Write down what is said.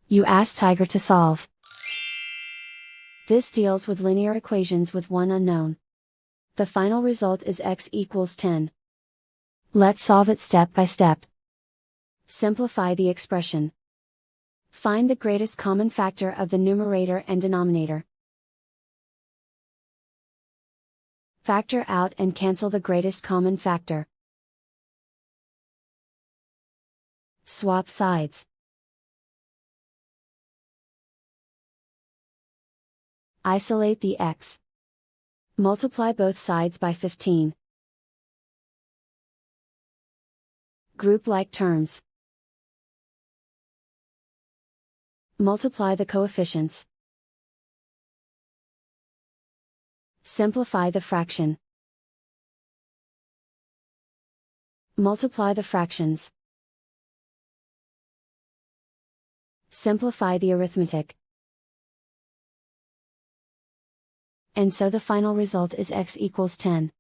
You ask Tiger to solve. This deals with linear equations with one unknown. The final result is x equals 10. Let's solve it step by step. Simplify the expression. Find the greatest common factor of the numerator and denominator. Factor out and cancel the greatest common factor. Swap sides. Isolate the x. Multiply both sides by 15. Group like terms. Multiply the coefficients. Simplify the fraction. Multiply the fractions. Simplify the arithmetic. And so the final result is x equals 10.